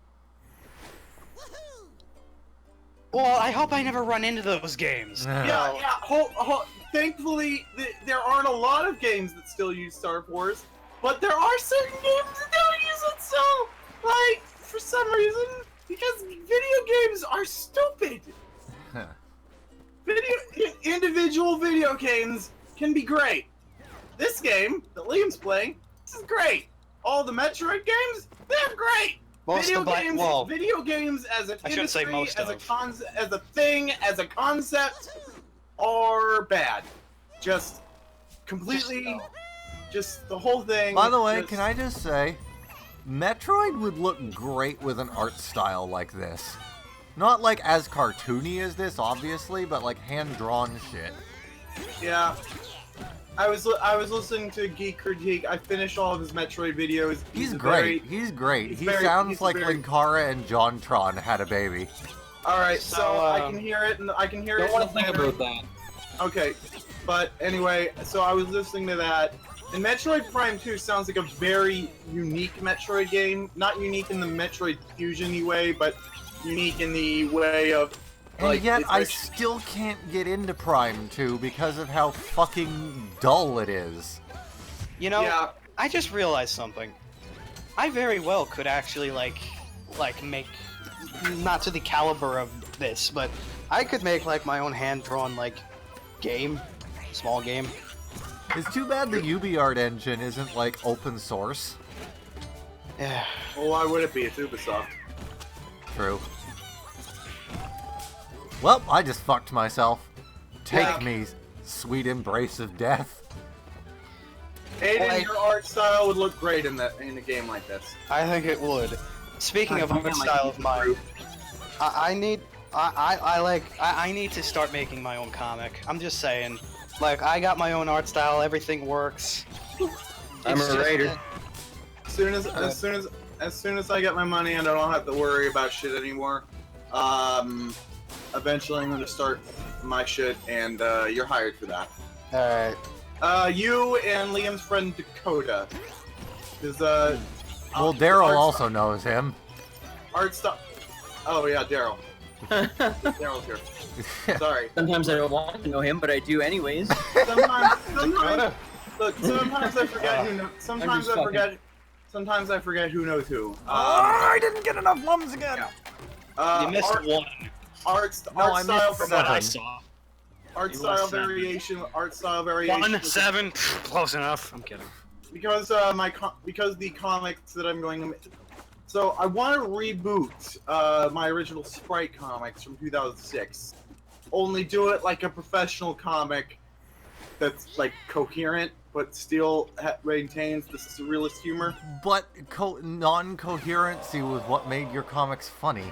Well, I hope I never run into those games. Yeah. Thankfully, there aren't a lot of games that still use Star Force, but there are certain games that don't use it. So, like, for some reason, because video games are stupid. Individual video games can be great. This game that Liam's playing, this is great. All the Metroid games, they're great. Video games as an I shouldn't say industry, most as of. as a thing, as a concept, are bad. Just completely, just the whole thing. By the way, just- can I just say, Metroid would look great with an art style like this. Not like as cartoony as this, obviously, but like hand-drawn shit. Yeah. I was listening to Geek Critique. I finished all of his Metroid videos. He's great. He's great. He sounds like Linkara and JonTron had a baby. All right, so So, I can hear it, and I can hear it. Don't want in to the think banner. about that. Okay, but anyway, so I was listening to that, and Metroid Prime 2 sounds like a very unique Metroid game. Not unique in the Metroid Fusion-y way, but unique in the way of. And Like, yet, it's I like- still can't get into Prime 2 because of how fucking dull it is. You know, Yeah. I just realized something. I very well could actually like make, not to the caliber of this, but I could make like my own hand-drawn like game, small game. It's too bad the UbiArt engine isn't like open source. Yeah. Well, why would it be? It's Ubisoft. True. Well, I just fucked myself. Take Yeah. me, sweet embrace of death. Aidan, Like- your art style would look great in a game like this. I think it would. Speaking of I art think I style might of mine, I need to start making my own comic. I'm just saying. Like, I got my own art style, everything works. I'm It's a just writer. that- As soon as I get my money and I don't have to worry about shit anymore, eventually I'm gonna start my shit, and you're hired for that. Alright. You and Liam's friend Dakota. Is Well, Darryl also knows him. art style. Oh yeah, Darryl. Darryl's here. Sorry. Sometimes I don't want to know him, but I do anyways. Sometimes look. Sometimes I forget who. I'm just fucking- Sometimes I forget who knows who. I didn't get enough lums again. You missed one. I missed From what I seven. saw. art You style lost seven. variation. Art style variation. 1, 7. Close enough. I'm kidding. Because because the comics that I'm going to make. So I want to reboot my original Sprite comics from 2006. Only do it like a professional comic that's like coherent, but still maintains the surrealist humor. But non-coherency was what made your comics funny.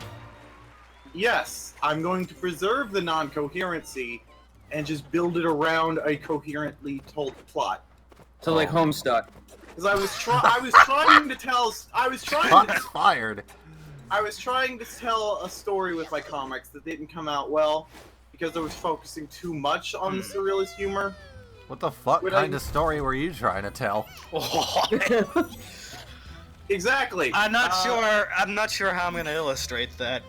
Yes, I'm going to preserve the non-coherency and just build it around a coherently told plot. So like Homestuck. Because I was trying to tell Shots fired. I was trying to tell a story with my comics that didn't come out well because I was focusing too much on the surrealist humor. What the fuck kind of story were you trying to tell? Exactly. I'm not sure. I'm not sure how I'm gonna illustrate that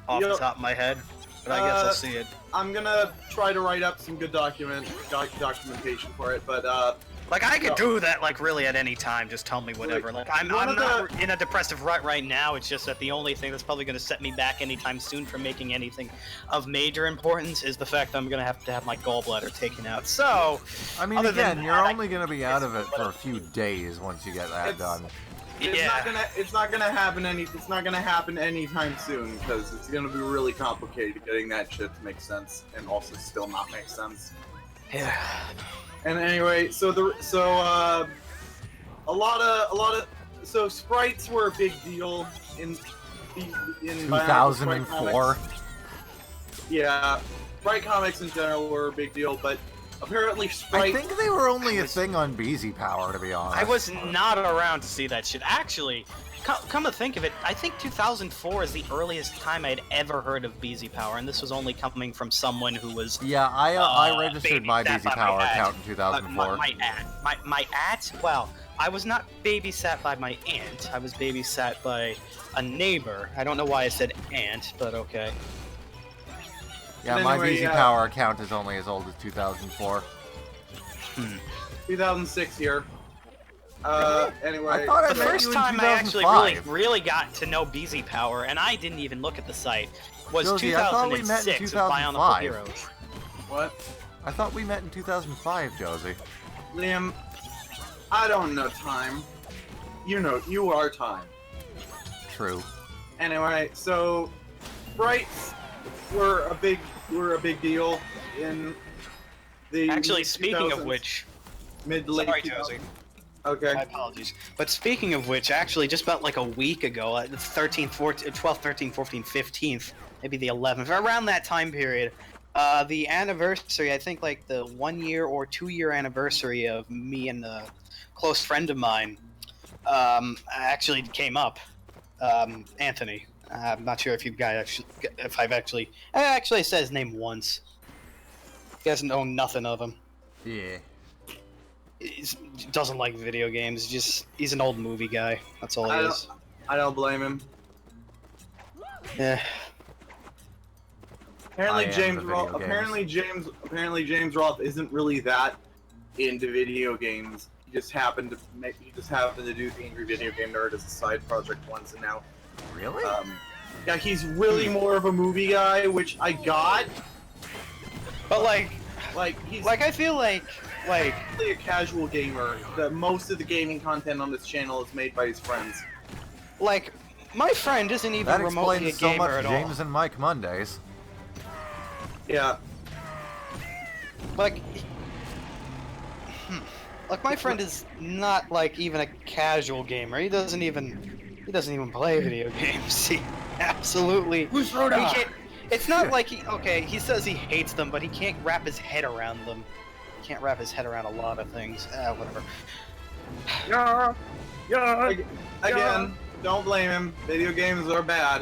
off the top of my head, but I guess I'll see it. I'm gonna try to write up some good documentation for it, but like I could do that like really at any time. Just tell me whatever. Like I'm not in a depressive rut right now. It's just that the only thing that's probably gonna set me back anytime soon from making anything of major importance is the fact that I'm gonna have to have my gallbladder taken out. So, I mean, again, you're only gonna be out of it for a few days once you get that done. It's not gonna happen anytime soon because it's gonna be really complicated getting that shit to make sense and also still not make sense. Yeah. And anyway, so sprites were a big deal in 2004. Yeah, sprite comics in general were a big deal, but apparently sprites... I think they were only a thing on BZ Power, to be honest. I was not around to see that shit. Actually, come to think of it, I think 2004 is the earliest time I'd ever heard of BZ Power, and this was only coming from someone who was... Yeah, I registered my BZ Power account in 2004. My at? Well, I was not babysat by my aunt. I was babysat by a neighbor. I don't know why I said aunt, but okay. Yeah, my BZ Power account is only as old as 2004. 2006 here. Anyway, I thought the first time I actually really got to know BZ Power, and I didn't even look at the site, was Josie, 2006 with Bionicle Heroes. What? I thought we met in 2005, Josie. Liam, I don't know time. You know, you are time. True. Anyway, so sprites were a big deal in the Actually, speaking of which, mid to late. Sorry, Josie. Okay. My apologies. But speaking of which, actually, just about like a week ago, the 13th, 14th, 12th, 13th, 14th, 15th, maybe the 11th, around that time period, the anniversary, I think like the 1 year or 2 year anniversary of me and a close friend of mine, actually came up. Anthony. I'm not sure if you guys actually, I said his name once. You guys know nothing of him. Yeah. He Doesn't like video games. He's an old movie guy. That's all he is. I don't blame him. Yeah. Apparently James Roth isn't really that into video games. He just happened to do the Angry Video Game Nerd as a side project once, and now. Really? Yeah, he's really more of a movie guy, which I got. But he's I feel like really a casual gamer. Most of the gaming content on this channel is made by his friends. like my friend isn't even That remotely a explains so gamer much at all. James and Mike Mondays. Yeah. Like my friend is not like even a casual gamer. He doesn't even play video games. He absolutely. He can't, it's not like he says he hates them, but he can't wrap his head around them. He can't wrap his head around a lot of things. Whatever. Again, don't blame him. Video games are bad.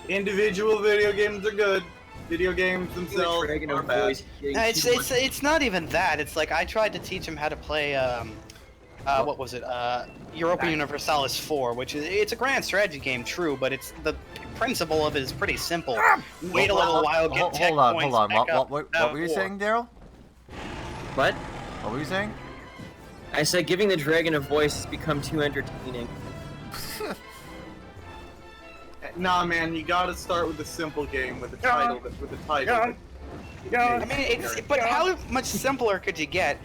Individual video games are good. Video games themselves are bad. It's not even that. It's like I tried to teach him how to play what was it? Europa Universalis 4, which it's a grand strategy game, true, but it's the principle of it is pretty simple. Wait a little while, get tech points. Hold on. What were you saying, Darryl? What? What were you saying? I said giving the dragon a voice has become too entertaining. Nah, man, you gotta start with a simple game with a title. I mean, but how much simpler could you get?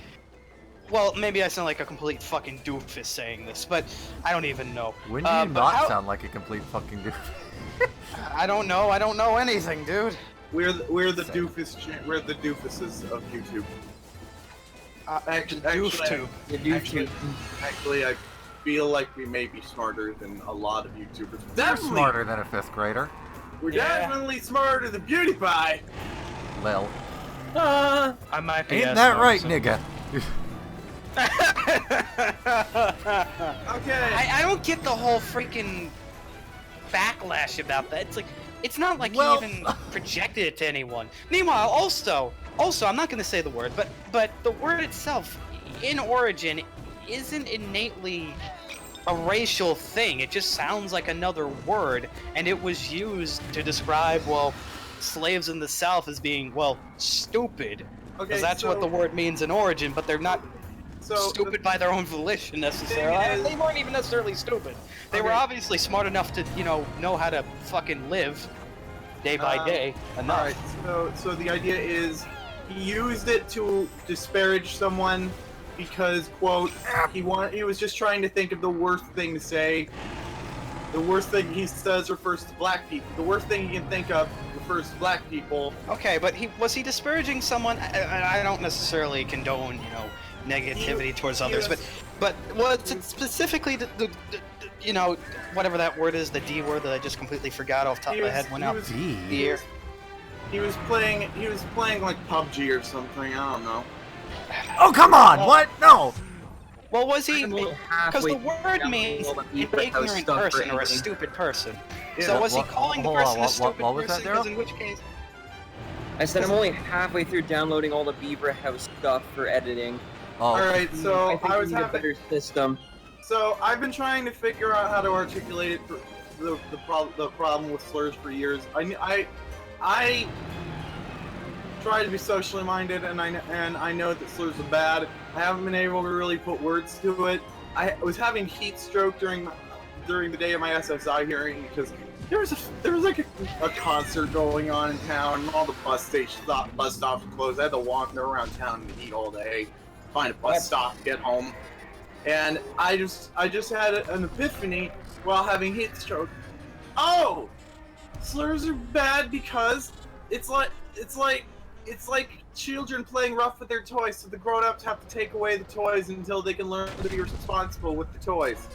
Well, maybe I sound like a complete fucking doofus saying this, but I don't even know. When do you not sound like a complete fucking doofus? I don't know. I don't know anything, dude. We're the doofuses of YouTube. Actually, I feel like we may be smarter than a lot of YouTubers. They're smarter than a 5th grader. We're definitely smarter than PewDiePie. Lil. I might be. Ain't that right, nigga? Okay. I don't get the whole freaking backlash about that. It's like It's not like Well- he even projected it to anyone. Meanwhile, also, I'm not going to say the word, but the word itself, in origin, isn't innately a racial thing. It just sounds like another word, and it was used to describe, well, slaves in the South as being, well, stupid. Okay, Because that's what the word means in origin, but they're not stupid by their own volition necessarily. They weren't even necessarily stupid. They were obviously smart enough to, know how to fucking live day by day enough. Alright, so the idea is he used it to disparage someone because, quote, he was just trying to think of the worst thing to say. The worst thing he says refers to black people. The worst thing he can think of refers to black people. Okay, but was he disparaging someone? I don't necessarily condone, negativity towards others, but was it specifically the whatever that word is, the D word that I just completely forgot off the top of my head went out. He was playing like PUBG or something. I don't know. Oh, come on! What? No! Well, was he? I'm a little Because the halfway word down means all the an Beaver House ignorant stuff for person or a editing. stupid person. Yeah, So was he what- calling the hold on, person a what stupid was that, person? Because Darryl? in which case, I said I'm only halfway through downloading all the Beaver House stuff for editing. Oh, Alright, so I think I we was need a having. better system. So I've been trying to figure out how to articulate it for the problem with slurs for years. I try to be socially minded, and I know that slurs are bad. I haven't been able to really put words to it. I was having heat stroke during the day of my SSI hearing because there was like a concert going on in town, and all the bus stops were closed. I had to wander around town and eat all day, find a bus stop to get home. And I just had an epiphany while having heat stroke. Oh, slurs are bad because it's like children playing rough with their toys, so the grown-ups have to take away the toys until they can learn to be responsible with the toys.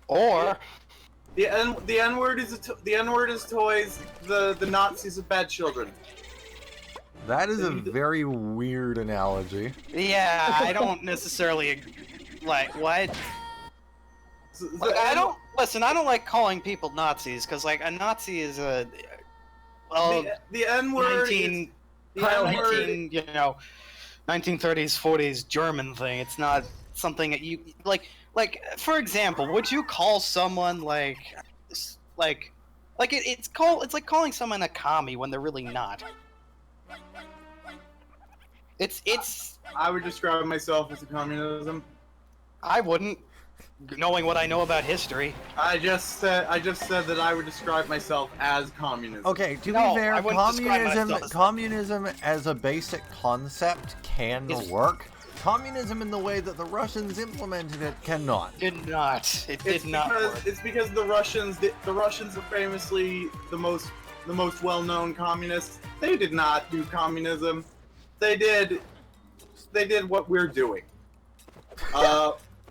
or The N word is toys. The Nazis are bad children. that is a very weird analogy. yeah, I don't necessarily like what. So, I don't like calling people Nazis because like a Nazi is a the N word. 19, The N word. 1930s 40s German thing. It's not something that you like for example, would you call someone it's like calling someone a commie when they're really not. It's I would describe myself as a communism. I wouldn't, knowing what I know about history. I just said that I would describe myself as communism. Okay, to No, be fair, I wouldn't describe communism myself as- communism as a basic concept can Is- work. Communism in the way that the Russians implemented it cannot. Did not. It did not work. It's because the Russians are famously the most well-known communists. They did not do communism. They did what we're doing.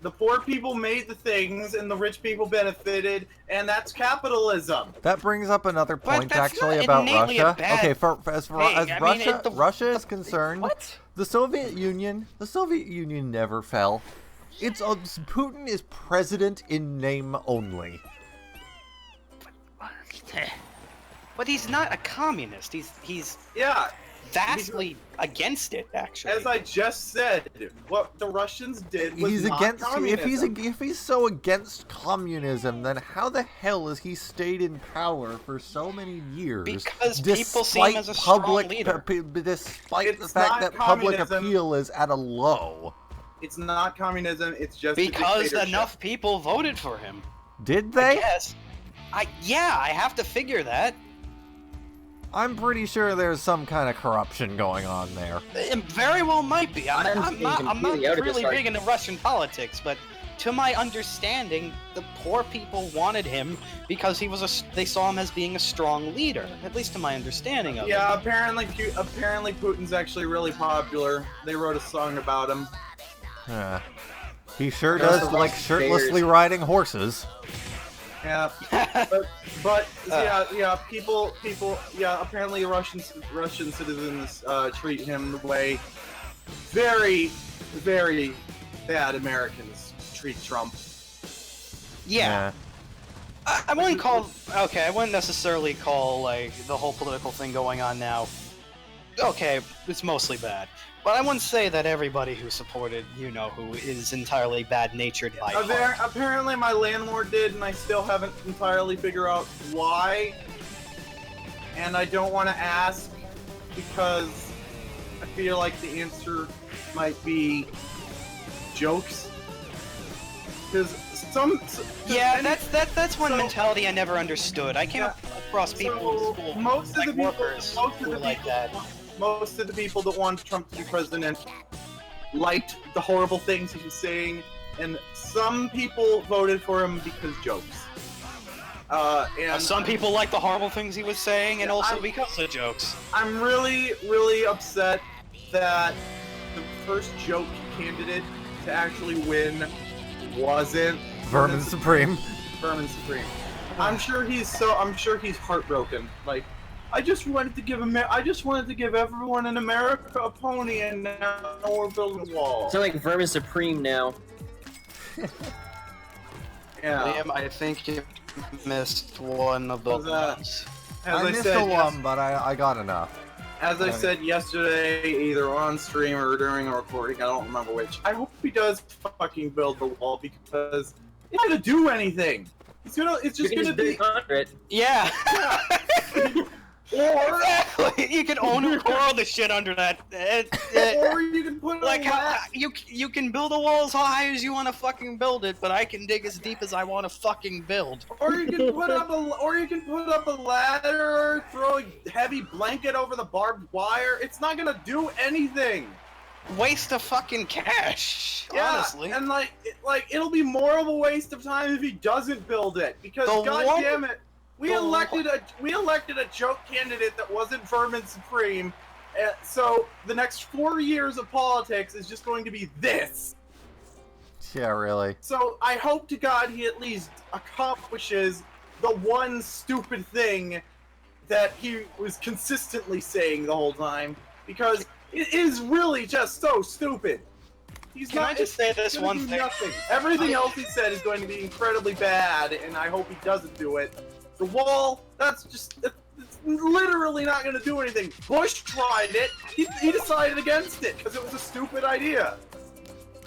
The poor people made the things, and the rich people benefited, and that's capitalism. That brings up another But point that's actually not about innately a Russia. bad Okay, as thing. Russia is concerned, What? the Soviet Union never fell. Putin is president in name only. But he's not a communist. He's Yeah, vastly against it, actually. as I just said, what the Russians did was not communism. If he's so against communism, then how the hell has he stayed in power for so many years? Because people see him as a strong leader. Despite the It's fact not that public communism. appeal is at a low. It's not communism. It's just a Because dictatorship. enough people voted for him. Did I they? guess. I have to figure that. I'm pretty sure there's some kind of corruption going on there. It very well might be. I'm not completely out of this really big argument. into Russian politics, but to my understanding, the poor people wanted him because they saw him as being a strong leader. At least to my understanding of it. Yeah, apparently Putin's actually really popular. They wrote a song about him. He sure Those does are like Russian shirtlessly bears. riding horses. Yeah, but people, apparently Russian citizens treat him the way very, very bad Americans treat Trump. Yeah. I wouldn't call. Okay, I wouldn't necessarily call like the whole political thing going on now. Okay, it's mostly bad, but I wouldn't say that everybody who supported who is entirely bad-natured by heart. Apparently, my landlord did, and I still haven't entirely figured out why. And I don't want to ask because I feel like the answer might be jokes. Because Yeah, that's one mentality I never understood. I came across people in school, most of the people, who were like that. Most of the people that want Trump to be president liked the horrible things he was saying, and some people voted for him because jokes. And Some people like the horrible things he was saying, and also because of jokes. I'm really, really upset that the first joke candidate to actually win wasn't Vermin Supreme. Vermin Supreme. I'm sure he's heartbroken. Like, I just wanted to give everyone in America a pony, and now we're building a wall. Sound like Vermin Supreme now. Yeah. Liam, I think you missed one of the ones. As I missed a one, but I got enough. As I said yesterday, either on stream or during a recording, I don't remember which. I hope he does fucking build the wall because it's not gonna do anything. It's just gonna be. Yeah. Or exactly. You can own or borrow the shit under that. Or you can put like you can build a wall as high as you want to fucking build it, but I can dig as deep as I want to fucking build. Or you can put up a ladder, throw a heavy blanket over the barbed wire. It's not gonna do anything. Waste of fucking cash. Yeah, honestly. and it'll be more of a waste of time if he doesn't build it because damn it. We elected a joke candidate that wasn't Vermin Supreme, so the next 4 years of politics is just going to be this. Yeah, really. So I hope to God he at least accomplishes the one stupid thing that he was consistently saying the whole time, because it is really just so stupid. Can I just say this one thing? Nothing. Everything else he said is going to be incredibly bad, and I hope he doesn't do it. The wall, it's literally not going to do anything. Bush tried it. He decided against it because it was a stupid idea.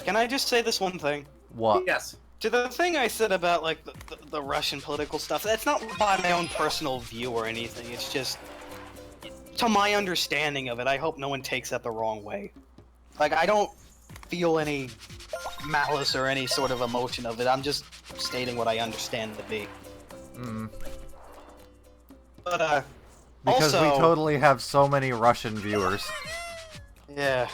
Can I just say this one thing? What? Yes. To the thing I said about like the Russian political stuff, that's not by my own personal view or anything. It's just to my understanding of it. I hope no one takes that the wrong way. Like, I don't feel any malice or any sort of emotion of it. I'm just stating what I understand to be. But because also, we totally have so many Russian viewers. Yeah.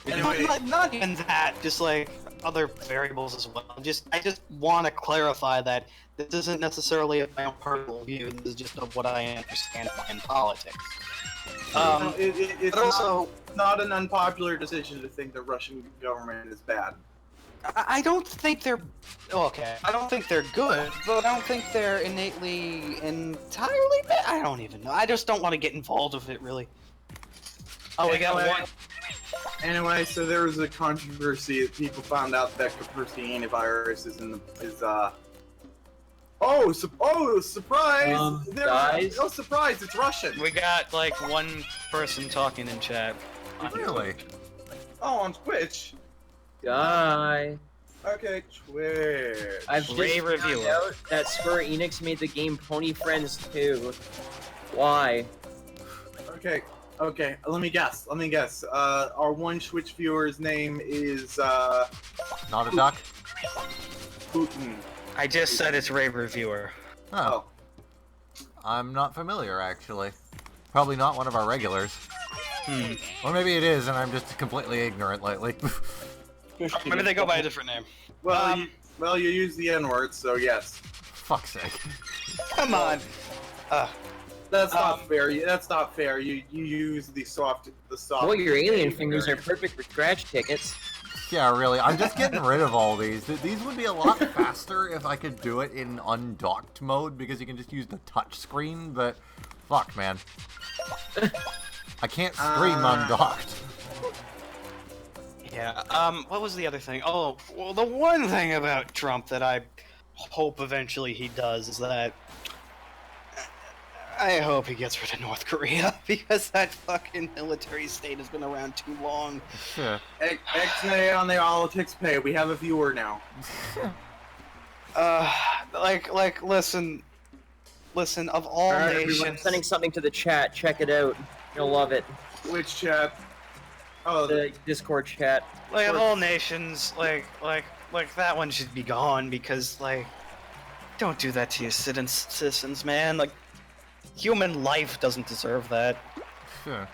Anyway. Not even that, just like other variables as well. I just want to clarify that this isn't necessarily my own personal view. This is just of what I understand in politics. It's also not an unpopular decision to think the Russian government is bad. I don't think they're okay. I don't think they're good, but I don't think they're innately entirely bad. I don't even know. I just don't want to get involved with it, really. Oh, we got one. Anyway, so there was a controversy that people found out that Kaspersky virus is surprise! Guys? Oh, surprise! It's Russian. We got like one person talking in chat. Really? Oh, on Twitch. Die. Okay, Twitch. I've just found out that Square Enix made the game Pony Friends 2. Why? Okay, let me guess. Our one Twitch viewer's name is, Not a duck? Putin. I just said it's Rave Reviewer. Oh. I'm not familiar, actually. Probably not one of our regulars. Or maybe it is, and I'm just completely ignorant lately. Maybe they go by a different name. Well, you use the N-word, so yes. Fuck's sake. Come on. That's not fair. That's not fair. You use the soft. Well, your alien fingers are perfect for scratch tickets. Yeah, really. I'm just getting rid of all these. These would be a lot faster if I could do it in undocked mode, because you can just use the touch screen, but fuck, man. I can't stream undocked. Yeah, what was the other thing? Oh, well, the one thing about Trump that I hope eventually he does is that I hope he gets rid of North Korea because that fucking military state has been around too long. Yeah. X-Nay on the politics pay. We have a viewer now. Listen, of all Alright, everyone, I'm nations... sending something to the chat. Check it out. You'll love it. Which chat? Oh, The Discord chat. Like, of all nations, like that one should be gone because, like, don't do that to your citizens, man. Like, human life doesn't deserve that. Sure.